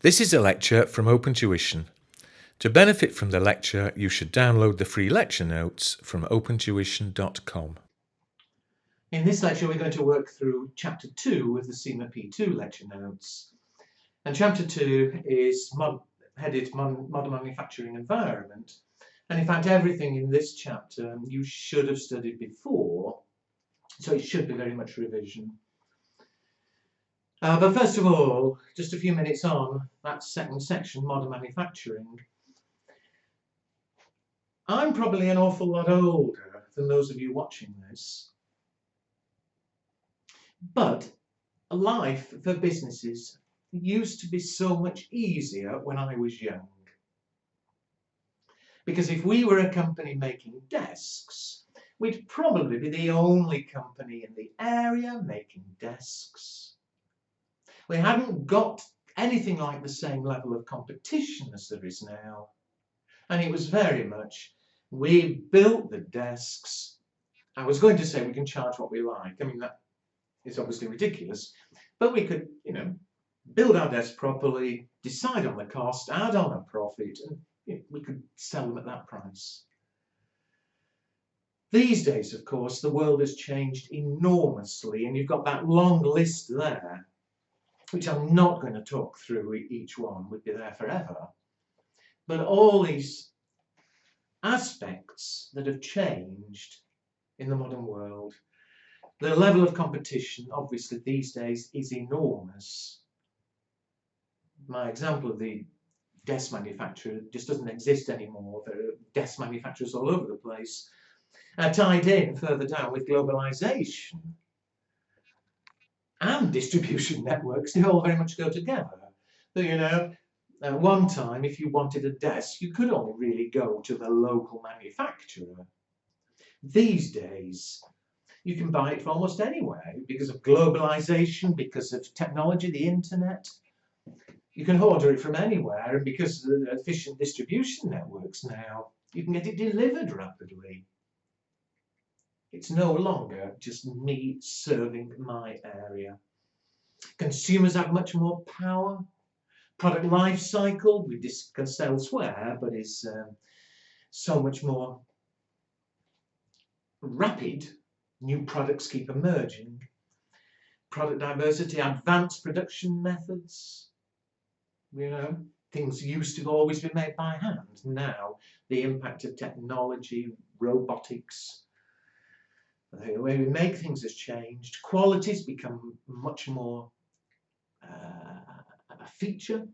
This is a lecture from Open Tuition. To benefit from the lecture, you should download the free lecture notes from opentuition.com. In this lecture, we're going to work through Chapter 2 of the CIMA P2 lecture notes. And Chapter 2 is headed Modern Manufacturing Environment. And in fact, everything in this chapter you should have studied before, so it should be very much revision. But first of all, just a few minutes on that second section, Modern Manufacturing. I'm probably an awful lot older than those of you watching this. But life for businesses used to be so much easier when I was young. Because if we were a company making desks, we'd probably be the only company in the area making desks. We hadn't got anything like the same level of competition as there is now. And it was very much, we built the desks. I was going to say we can charge what we like. I mean, that is obviously ridiculous. But we could, build our desks properly, decide on the cost, add on a profit, and we could sell them at that price. These days, of course, the world has changed enormously, and you've got that long list there, which I'm not going to talk through each one, would be there forever. But all these aspects that have changed in the modern world, the level of competition, obviously, these days is enormous. My example of the desk manufacturer just doesn't exist anymore. There are desk manufacturers all over the place, tied in further down with globalization and distribution networks. They all very much go together. So, at one time, if you wanted a desk, you could only really go to the local manufacturer. These days, you can buy it from almost anywhere because of globalization, because of technology, the internet. You can order it from anywhere, and because of the efficient distribution networks now, you can get it delivered rapidly. It's no longer just me serving my area. Consumers have much more power. Product life cycle, we discussed elsewhere, but is so much more rapid. New products keep emerging. Product diversity, advanced production methods. Things used to always be made by hand. Now, the impact of technology, robotics, the way we make things has changed. Quality's become much more a feature.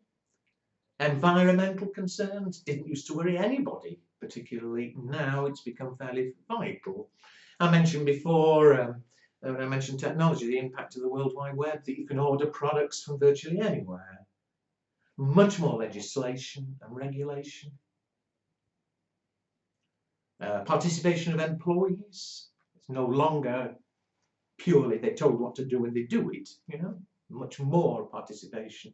Environmental concerns didn't used to worry anybody particularly. Now it's become fairly vital. I mentioned before, when I mentioned technology, the impact of the World Wide Web, that you can order products from virtually anywhere. Much more legislation and regulation. Participation of employees. It's no longer purely they're told what to do and they do it, much more participation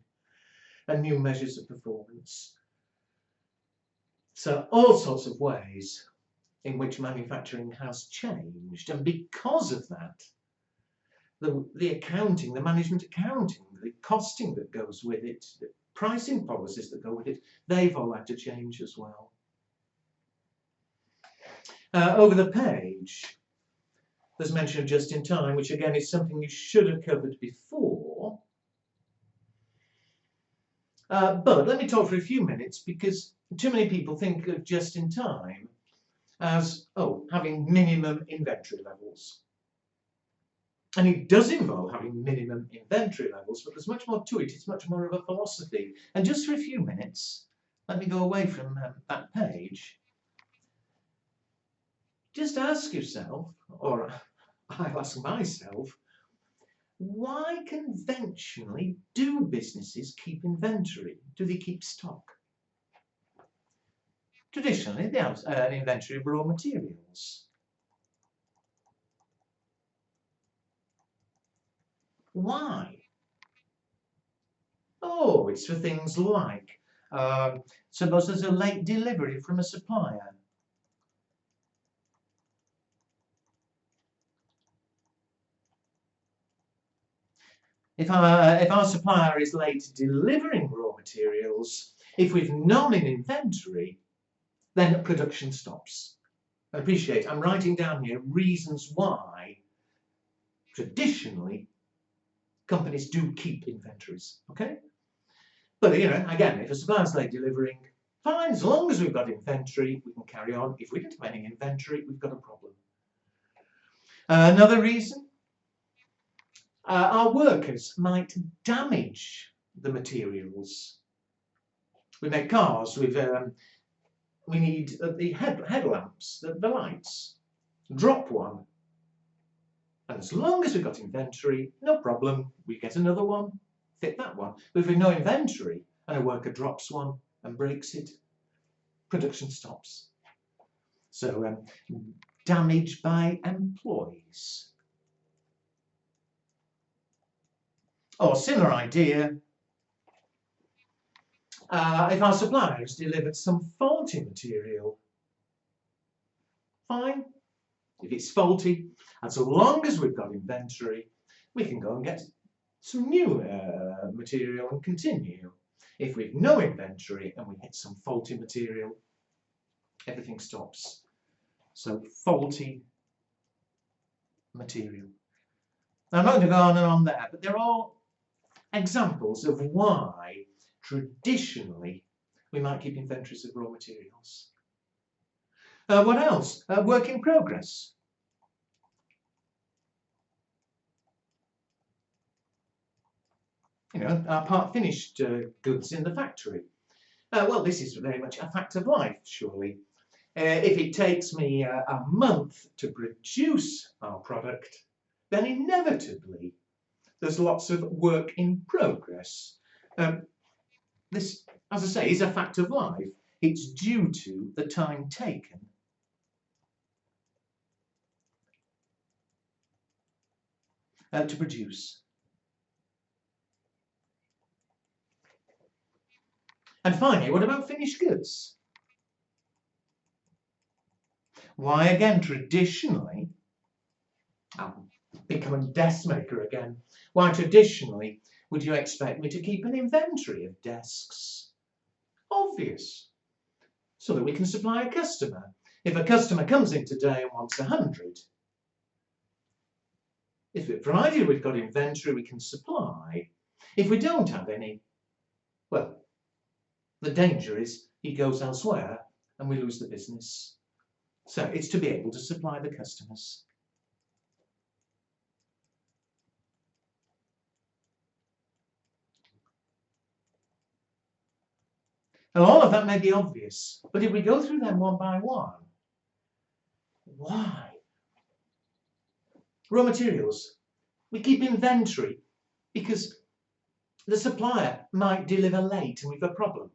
and new measures of performance. So all sorts of ways in which manufacturing has changed, and because of that, the accounting, the management accounting, the costing that goes with it, the pricing policies that go with it, they've all had to change as well. Over the page, there's mention of just-in-time, which again is something you should have covered before. But let me talk for a few minutes, because too many people think of just-in-time as, having minimum inventory levels. And it does involve having minimum inventory levels, but there's much more to it. It's much more of a philosophy. And just for a few minutes, let me go away from that page. Just ask yourself, or I'll ask myself, why conventionally do businesses keep inventory? Do they keep stock? Traditionally, they have an inventory of raw materials. Why? It's for things like, suppose there's a late delivery from a supplier. If our supplier is late delivering raw materials, if we've none in inventory, then production stops. I appreciate I'm writing down here reasons why traditionally companies do keep inventories, okay? But again, if a supplier's late delivering, fine, as long as we've got inventory, we can carry on. If we don't have any inventory, we've got a problem. Another reason, our workers might damage the materials. We make cars with, we need the headlamps, the lights. Drop one, and as long as we've got inventory, no problem, we get another one, fit that one. But if we've no inventory and a worker drops one and breaks it, production stops. So damage by employees. Or similar idea, if our supplier has delivered some faulty material, fine. If it's faulty, and so long as we've got inventory, we can go and get some new material and continue. If we've no inventory and we hit some faulty material, everything stops. So faulty material. Now, I'm not going to go on and on there, but there are examples of why traditionally we might keep inventories of raw materials. What else? Work in progress. Our part finished goods in the factory. Well, this is very much a fact of life, surely. If it takes me a month to produce our product, then inevitably there's lots of work in progress. This, as I say, is a fact of life. It's due to the time taken to produce. And finally, what about finished goods? Why, again, traditionally, I'm becoming a desk maker again. Why traditionally would you expect me to keep an inventory of desks? Obvious. So that we can supply a customer. If a customer comes in today and wants 100, provided we've got inventory, we can supply. If we don't have any, well, the danger is he goes elsewhere and we lose the business. So it's to be able to supply the customers. Now, all of that may be obvious, but if we go through them one by one, why? Raw materials. We keep inventory because the supplier might deliver late and we've got a problem.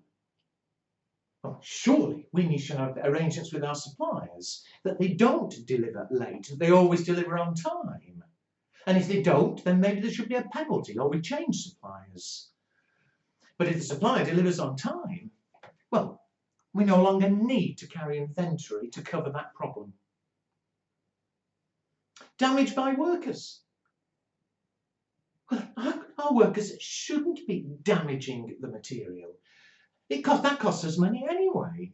Well, surely we need to have arrangements with our suppliers that they don't deliver late, they always deliver on time. And if they don't, then maybe there should be a penalty or we change suppliers. But if the supplier delivers on time, well, we no longer need to carry inventory to cover that problem. Damage by workers. Well, our workers shouldn't be damaging the material. That costs us money anyway.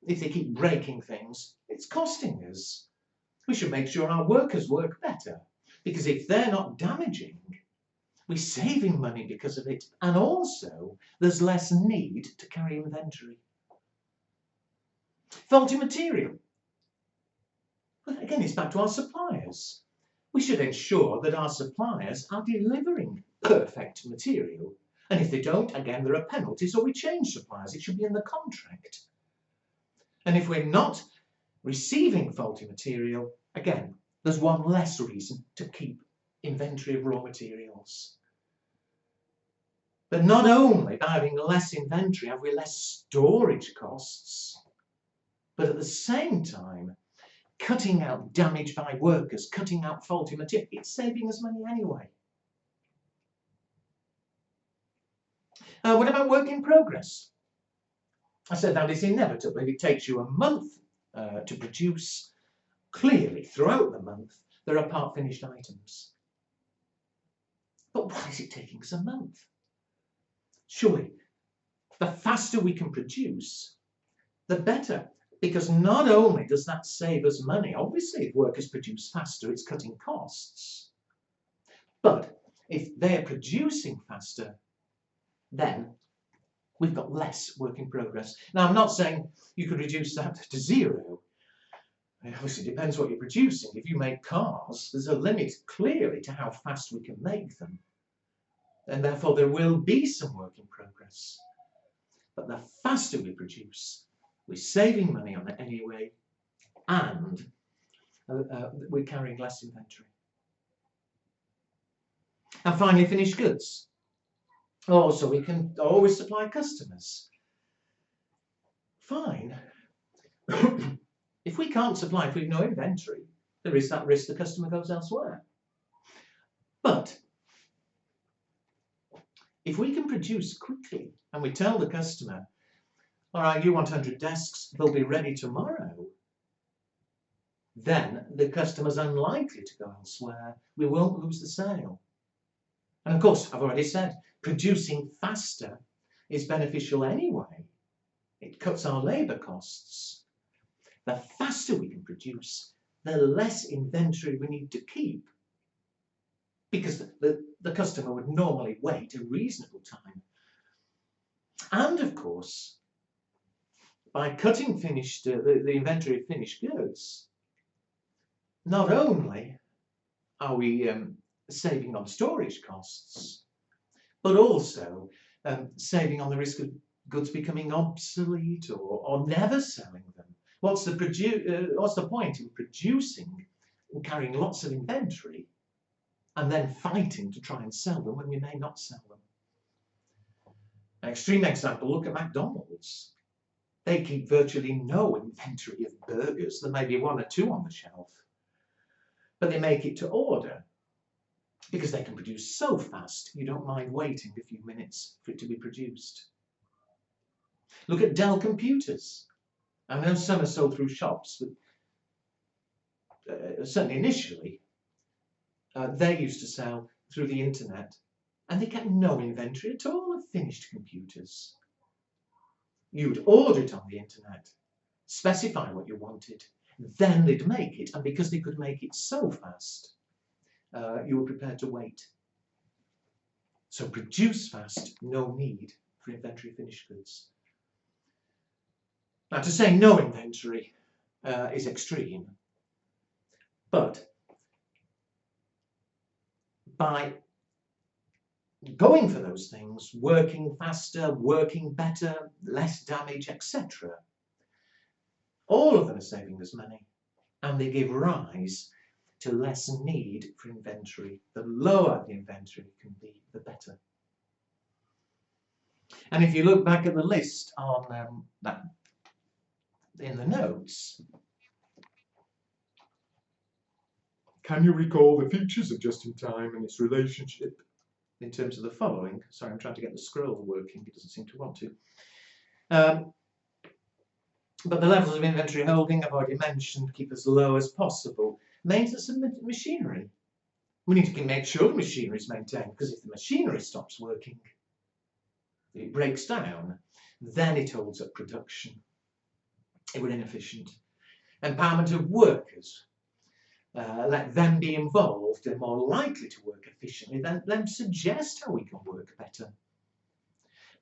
If they keep breaking things, it's costing us. We should make sure our workers work better, because if they're not damaging, we're saving money because of it, and also there's less need to carry inventory. Faulty material. Well, again, it's back to our suppliers. We should ensure that our suppliers are delivering perfect material. And if they don't, again, there are penalties or we change suppliers. It should be in the contract. And if we're not receiving faulty material, again, there's one less reason to keep inventory of raw materials. But not only by having less inventory have we less storage costs, but at the same time, cutting out damage by workers, cutting out faulty material, it's saving us money anyway. What about work in progress? I said that is inevitable. If it takes you a month to produce, clearly throughout the month there are part finished items. But why is it taking us a month? Surely, the faster we can produce, the better. Because not only does that save us money, obviously if workers produce faster, it's cutting costs. But if they're producing faster, then we've got less work in progress. Now, I'm not saying you could reduce that to zero. It obviously depends what you're producing. If you make cars, there's a limit clearly to how fast we can make them. And therefore there will be some work in progress. But the faster we produce, we're saving money on it anyway, and we're carrying less inventory. And finally, finished goods. So we can always supply customers. Fine. If we can't supply, if we've no inventory, there is that risk the customer goes elsewhere. But if we can produce quickly and we tell the customer, all right, you want 100 desks, they'll be ready tomorrow, then the customer's unlikely to go elsewhere. We won't lose the sale. And of course, I've already said, producing faster is beneficial anyway. It cuts our labour costs. The faster we can produce, the less inventory we need to keep, because the customer would normally wait a reasonable time. And of course, by cutting the inventory of finished goods, not only are we saving on storage costs, but also saving on the risk of goods becoming obsolete or never selling them. What's the point in producing and carrying lots of inventory and then fighting to try and sell them when we may not sell them? An extreme example, look at McDonald's. They keep virtually no inventory of burgers. There may be 1 or 2 on the shelf, but they make it to order because they can produce so fast you don't mind waiting a few minutes for it to be produced. Look at Dell computers. I know some are sold through shops, but certainly initially they used to sell through the internet, and they kept no inventory at all of finished computers. You would order it on the internet, specify what you wanted, then they'd make it, and because they could make it so fast, you were prepared to wait. So produce fast, no need for inventory of finished goods. Now, to say no inventory is extreme, but by going for those things, working faster, working better, less damage, etc., all of them are saving us money, and they give rise to less need for inventory. The lower the inventory can be, the better. And if you look back at the list on that in the notes, can you recall the features of just-in-time and its relationship in terms of the following? Sorry, I'm trying to get the scroll working. It doesn't seem to want to. But the levels of inventory holding I've already mentioned, keep as low as possible. Maintenance of machinery. We need to make sure the machinery is maintained, because if the machinery stops working, it breaks down, then it holds up production. It was inefficient. Empowerment of workers. Let them be involved. They're more likely to work efficiently. Then let them suggest how we can work better.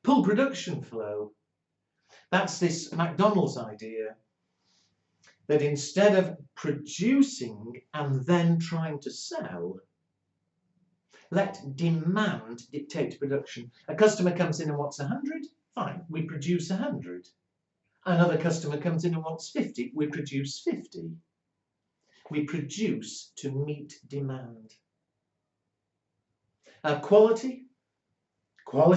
Pull production flow. That's this McDonald's idea that instead of producing and then trying to sell, let demand dictate production. A customer comes in and wants 100, fine, we produce 100. Another customer comes in and wants 50, we produce 50. We produce to meet demand. Quality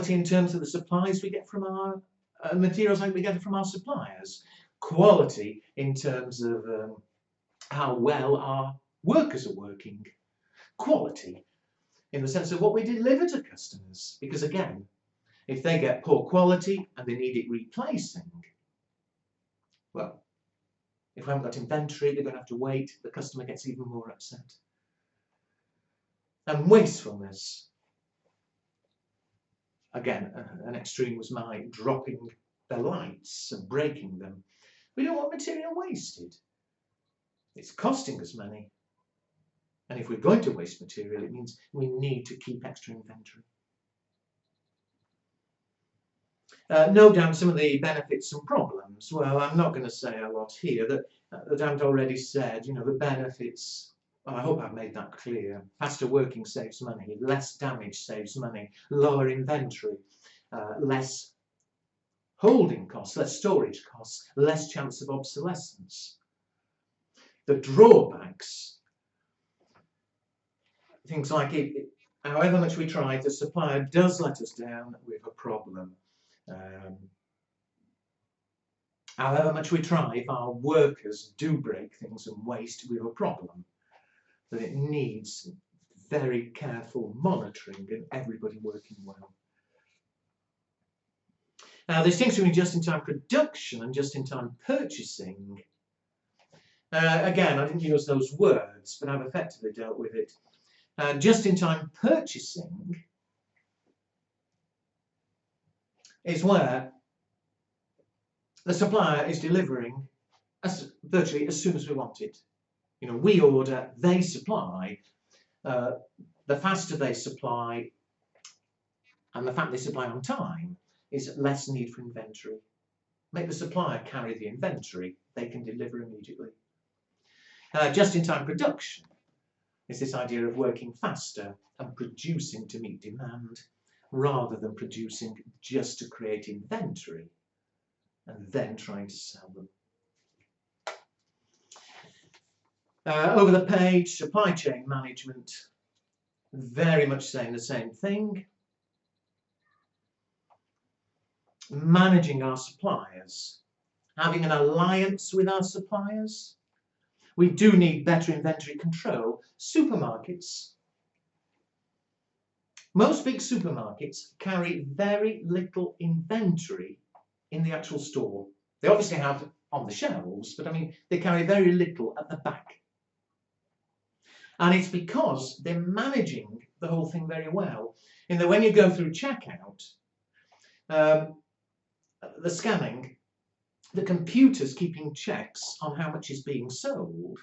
in terms of the supplies we get from our materials like we get from our suppliers. Quality in terms of how well our workers are working. Quality in the sense of what we deliver to customers. Because again, if they get poor quality and they need it replacing, well, if we haven't got inventory, they're going to have to wait. The customer gets even more upset. And wastefulness. Again, an extreme was my dropping the lights and breaking them. We don't want material wasted. It's costing us money. And if we're going to waste material, it means we need to keep extra inventory. No doubt some of the benefits and problems. Well, I'm not going to say a lot here that I haven't already said. You know, the benefits, I hope I've made that clear. Faster working saves money, less damage saves money, lower inventory, less holding costs, less storage costs, less chance of obsolescence. The drawbacks, things like however much we try, the supplier does let us down with a problem. However much we try, if our workers do break things and waste, we have a problem. That it needs very careful monitoring and everybody working well. Now, there's things between just-in-time production and just-in-time purchasing. Again, I didn't use those words, but I've effectively dealt with it. Just-in-time purchasing is where the supplier is delivering virtually as soon as we want it. You know, we order, they supply. The faster they supply, and the fact they supply on time, is less need for inventory. Make the supplier carry the inventory, they can deliver immediately. Just-in-time production is this idea of working faster and producing to meet demand, rather than producing just to create inventory and then trying to sell them. Over the page, supply chain management, very much saying the same thing. Managing our suppliers, having an alliance with our suppliers. We do need better inventory control. Supermarkets. Most big supermarkets carry very little inventory in the actual store. They obviously have on the shelves, but I mean, they carry very little at the back. And it's because they're managing the whole thing very well. In that when you go through checkout, the scanning, the computer's keeping checks on how much is being sold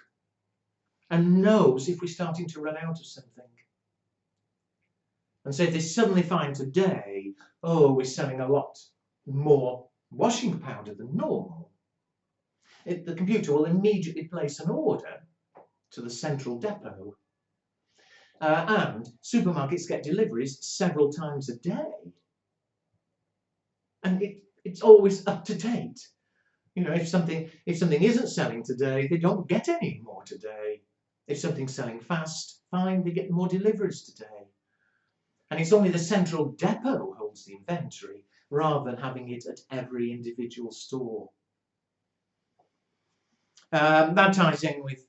and knows if we're starting to run out of something. And so if they suddenly find today, oh, we're selling a lot more washing powder than normal, the computer will immediately place an order to the central depot. And supermarkets get deliveries several times a day. And it's always up to date. You know, if something isn't selling today, they don't get any more today. If something's selling fast, fine, they get more deliveries today. And it's only the central depot holds the inventory, rather than having it at every individual store. That ties in with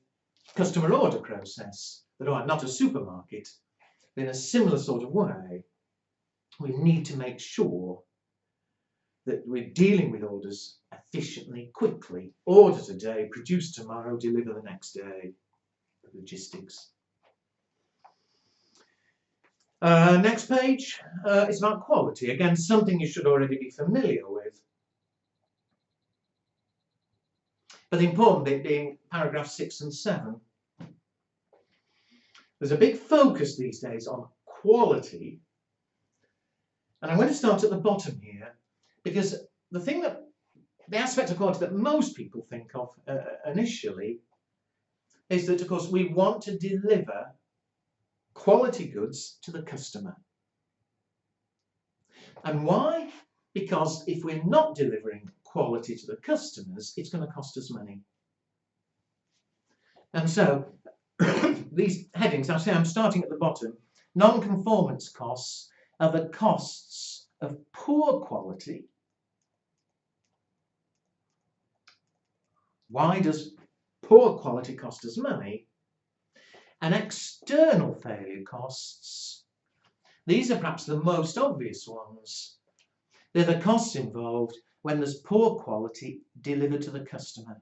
customer order process, that are not a supermarket, but in a similar sort of way, we need to make sure that we're dealing with orders efficiently, quickly. Order today, produce tomorrow, deliver the next day. Logistics. Next page is about quality. Again, something you should already be familiar with. But the important bit being paragraph 6 and 7. There's a big focus these days on quality. And I'm going to start at the bottom here, because the aspect of quality that most people think of initially is that, of course, we want to deliver quality goods to the customer. And why? Because if we're not delivering quality to the customers, it's going to cost us money. And so these headings, I say I'm starting at the bottom. Non-conformance costs are the costs of poor quality. Why does poor quality cost us money? And external failure costs, these are perhaps the most obvious ones. They're the costs involved when there's poor quality delivered to the customer.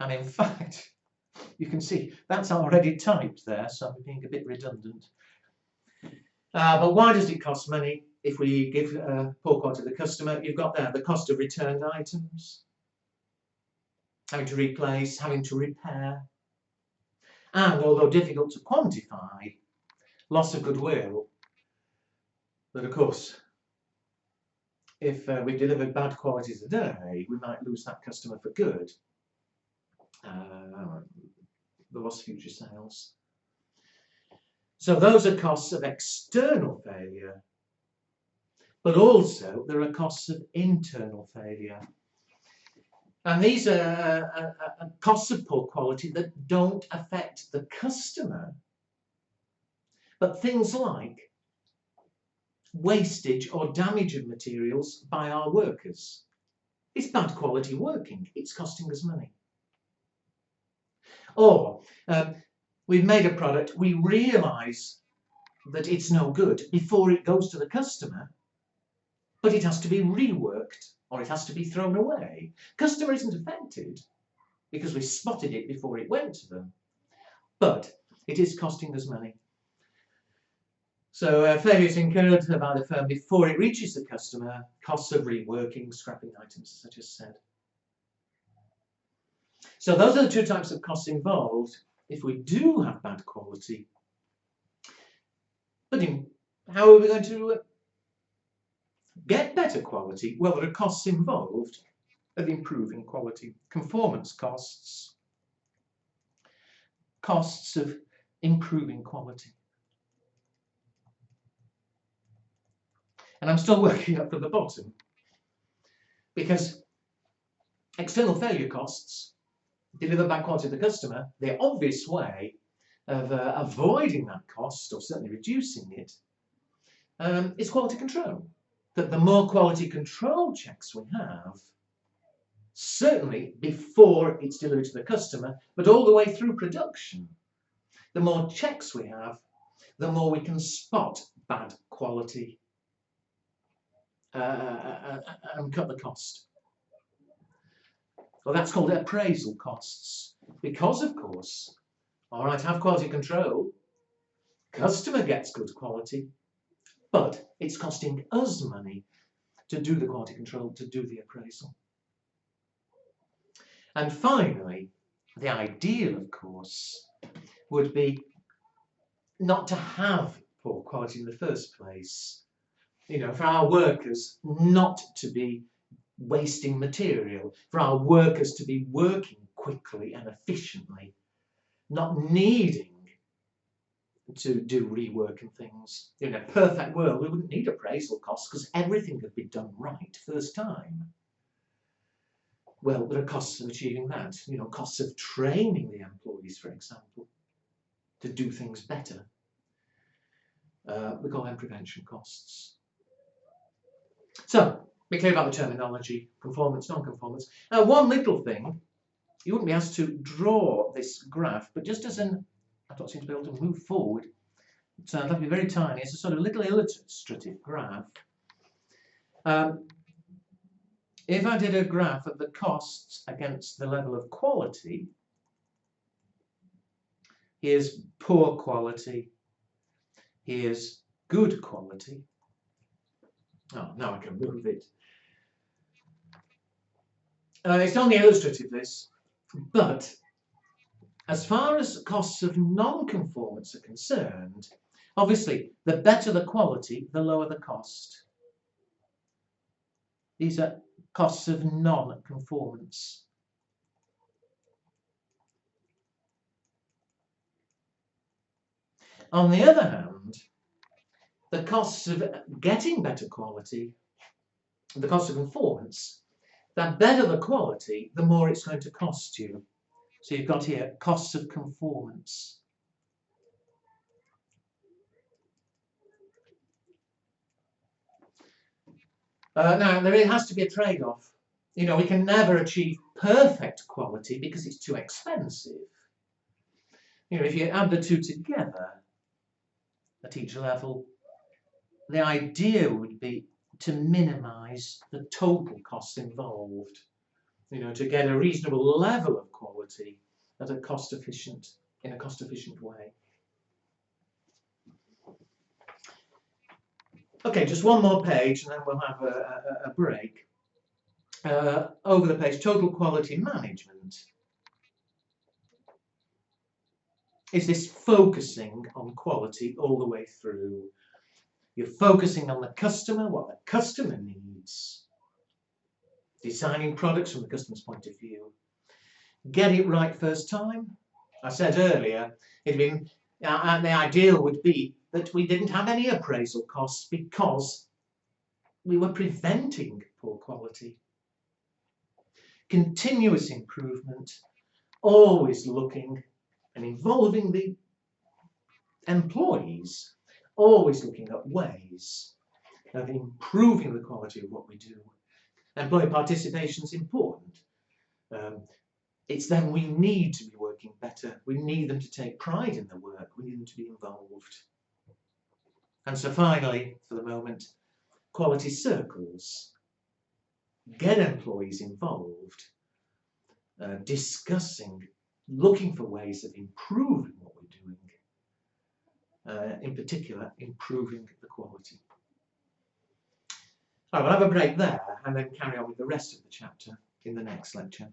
And in fact, You can see that's already typed there, so I'm being a bit redundant. But why does it cost money if we give poor quality to the customer? You've got there the cost of returned items, having to replace, having to repair, and although difficult to quantify, loss of goodwill. But of course, if we delivered bad quality today, we might lose that customer for good. The loss of future sales. So those are costs of external failure, but also there are costs of internal failure. And these are costs of poor quality that don't affect the customer, but things like wastage or damage of materials by our workers. It's bad quality working, it's costing us money. Or we've made a product, we realise that it's no good before it goes to the customer, but it has to be reworked or it has to be thrown away. Customer isn't affected because we spotted it before it went to them, but it is costing us money. So failures incurred by the firm before it reaches the customer, costs of reworking, scrapping items, as I just said. So those are the two types of costs involved if we do have bad quality. But how are we going to get better quality? Well, there are costs involved of improving quality. Conformance costs, costs of improving quality. And I'm still working up from the bottom because external failure costs deliver bad quality to the customer. The obvious way of avoiding that cost, or certainly reducing it, is quality control. That the more quality control checks we have, certainly before it's delivered to the customer, but all the way through production, the more checks we have, the more we can spot bad quality and cut the cost. Well, that's called appraisal costs, because of course, all right, have quality control, customer gets good quality, but it's costing us money to do the quality control, to do the appraisal. And finally, the ideal, of course, would be not to have poor quality in the first place. You know, for our workers not to be wasting material, for our workers to be working quickly and efficiently, not needing to do rework and things. In a perfect world, we wouldn't need appraisal costs because everything could be done right first time. Well, there are costs of achieving that. You know, costs of training the employees, for example, to do things better. We call them prevention costs. So, be clear about the terminology, conformance, non-conformance. Now, one little thing, you wouldn't be asked to draw this graph, but just as an, I don't seem to be able to move forward, so that'll be very tiny. It's a sort of little illustrative graph. If I did a graph of the costs against the level of quality, here's poor quality, here's good quality. Oh, now I can move it. It's only illustrative, this, but as far as costs of non-conformance are concerned, obviously, the better the quality, the lower the cost. These are costs of non-conformance. On the other hand, the costs of getting better quality, the cost of conformance, the better the quality, the more it's going to cost you. So you've got here costs of conformance. Now, there has to be a trade-off. You know, we can never achieve perfect quality because it's too expensive. You know, if you add the two together at each level, the idea would be to minimise the total costs involved. You know, to get a reasonable level of quality in a cost-efficient way. Okay, just one more page and then we'll have a break. Over the page, total quality management. Is this focusing on quality all the way through? You're focusing on the customer, what the customer needs. Designing products from the customer's point of view. Get it right first time. I said earlier, the ideal would be that we didn't have any appraisal costs because we were preventing poor quality. Continuous improvement, always looking and involving the employees, always looking at ways of improving the quality of what we do. Employee participation is important. It's then we need to be working better. We need them to take pride in their work. We need them to be involved. And so finally, for the moment, quality circles. Get employees involved, discussing, looking for ways of improving what we're doing, in particular, improving the quality. All right, we'll have a break there and then carry on with the rest of the chapter in the next lecture.